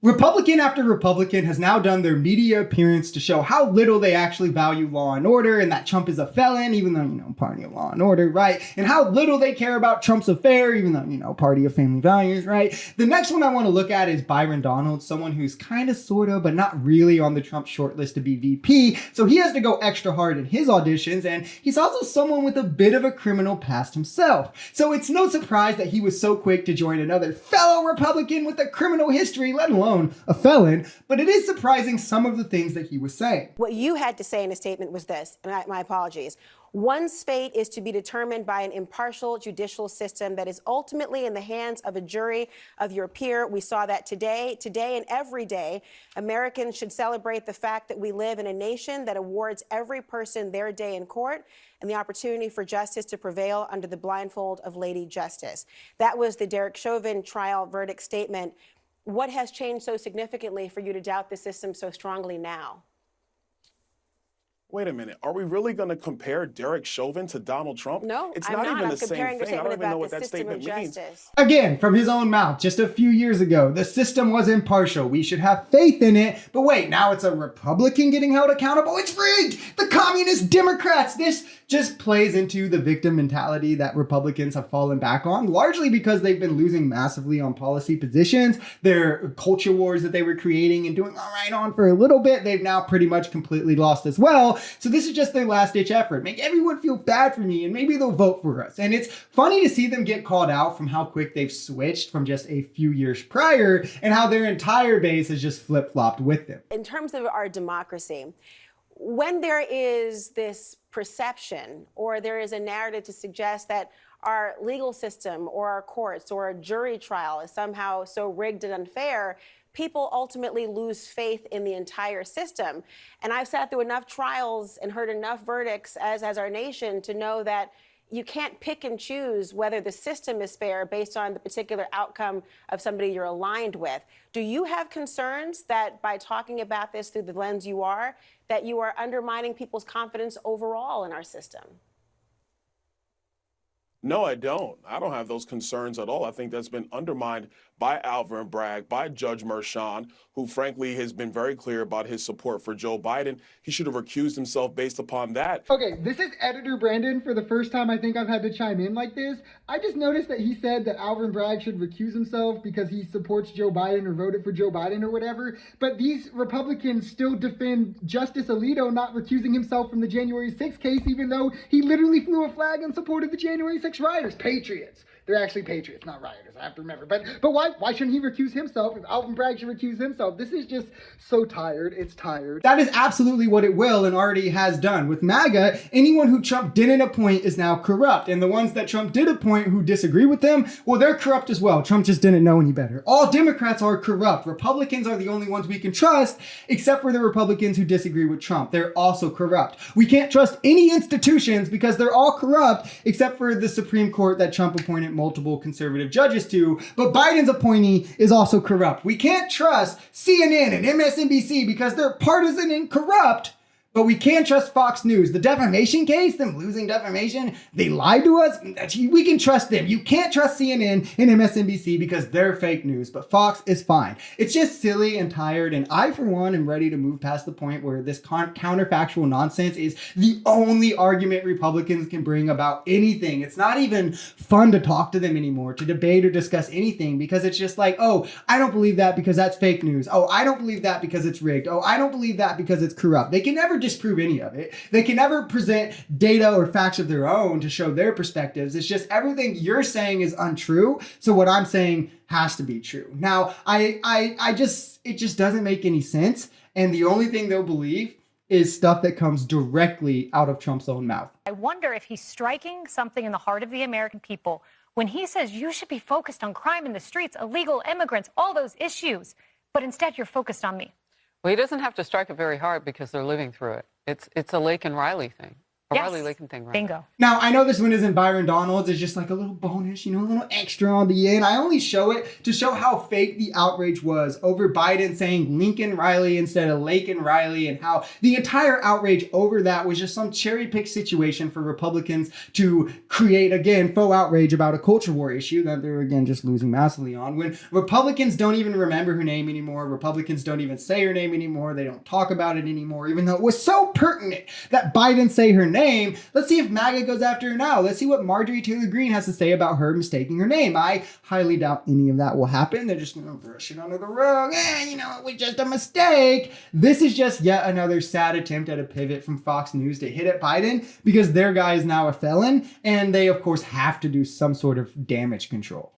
Republican after Republican has now done their media appearance to show how little they actually value law and order and that Trump is a felon, even though, party of law and order, right? And how little they care about Trump's affair, even though, party of family values, right? The next one I want to look at is Byron Donald, someone who's kind of, sort of, but not really on the Trump shortlist to be VP. So he has to go extra hard in his auditions, and he's also someone with a bit of a criminal past himself. So it's no surprise that he was so quick to join another fellow Republican with a criminal history, let alone a felon, but it is surprising some of the things that he was saying. What you had to say in a statement was this, and my apologies. One's fate is to be determined by an impartial judicial system that is ultimately in the hands of a jury of your peer. We saw that today and every day. Americans should celebrate the fact that we live in a nation that awards every person their day in court and the opportunity for justice to prevail under the blindfold of Lady Justice. That was the Derek Chauvin trial verdict statement. What has changed so significantly for you to doubt the system so strongly now? Wait a minute. Are we really going to compare Derek Chauvin to Donald Trump? No, it's I'm not even I'm the same thing. I don't even know what that statement means. Again, from his own mouth, just a few years ago, the system was impartial. We should have faith in it. But wait, now it's a Republican getting held accountable. It's rigged. The communist Democrats. This just plays into the victim mentality that Republicans have fallen back on, largely because they've been losing massively on policy positions. Their culture wars that they were creating and doing all right on for a little bit, they've now pretty much completely lost as well. So this is just their last ditch effort. Make everyone feel bad for me and maybe they'll vote for us. And it's funny to see them get called out from how quick they've switched from just a few years prior and how their entire base has just flip-flopped with them. In terms of our democracy, when there is this perception or there is a narrative to suggest that our legal system or our courts or a jury trial is somehow so rigged and unfair, people ultimately lose faith in the entire system. And I've sat through enough trials and heard enough verdicts as our nation to know that you can't pick and choose whether the system is fair based on the particular outcome of somebody you're aligned with. Do you have concerns that by talking about this through the lens you are, that you are undermining people's confidence overall in our system? No, I don't. I don't have those concerns at all. I think that's been undermined by Alvin Bragg, by Judge Merchan, who frankly has been very clear about his support for Joe Biden. He should have recused himself based upon that. Okay, this is Editor Brandon. For the first time I think I've had to chime in like this. I just noticed that he said that Alvin Bragg should recuse himself because he supports Joe Biden or voted for Joe Biden or whatever. But these Republicans still defend Justice Alito not recusing himself from the January 6th case, even though he literally flew a flag in support of the January 6th rioters. Patriots. They're actually patriots, not rioters. I have to remember. But why shouldn't he recuse himself if Alvin Bragg should recuse himself? This is just so tired. It's tired. That is absolutely what it will and already has done. With MAGA, anyone who Trump didn't appoint is now corrupt. And the ones that Trump did appoint who disagree with him, well, they're corrupt as well. Trump just didn't know any better. All Democrats are corrupt. Republicans are the only ones we can trust, except for the Republicans who disagree with Trump. They're also corrupt. We can't trust any institutions because they're all corrupt, except for the Supreme Court that Trump appointed multiple conservative judges to, but Biden's appointee is also corrupt. We can't trust CNN and MSNBC because they're partisan and corrupt, but we can trust Fox News. The defamation case, them losing defamation, they lied to us, we can trust them. You can't trust CNN and MSNBC because they're fake news, but Fox is fine. It's just silly and tired, and I, for one, am ready to move past the point where this counterfactual nonsense is the only argument Republicans can bring about anything. It's not even fun to talk to them anymore, to debate or discuss anything, because it's just like, oh, I don't believe that because that's fake news. Oh, I don't believe that because it's rigged. Oh, I don't believe that because it's corrupt. They can never disprove any of it. They can never present data or facts of their own to show their perspectives. It's just everything you're saying is untrue. So what I'm saying has to be true. Now, it just doesn't make any sense. And the only thing they'll believe is stuff that comes directly out of Trump's own mouth. I wonder if he's striking something in the heart of the American people when he says you should be focused on crime in the streets, illegal immigrants, all those issues, but instead you're focused on me. Well, he doesn't have to strike it very hard because they're living through it. It's a Lake and Riley thing. Yes. Riley Lakin thing, right? Bingo. Now, I know this one isn't Byron Donalds. It's just like a little bonus, a little extra on the end. I only show it to show how fake the outrage was over Biden saying Lincoln Riley instead of Lakin Riley, and how the entire outrage over that was just some cherry-picked situation for Republicans to create, again, faux outrage about a culture war issue that they're, again, just losing massively on. When Republicans don't even remember her name anymore, Republicans don't even say her name anymore, they don't talk about it anymore, even though it was so pertinent that Biden say her name. Let's see if MAGA goes after her now. Let's see what Marjorie Taylor Greene has to say about her mistaking her name. I highly doubt any of that will happen. They're just going to brush it under the rug. It was just a mistake. This is just yet another sad attempt at a pivot from Fox News to hit at Biden because their guy is now a felon, and they, of course, have to do some sort of damage control.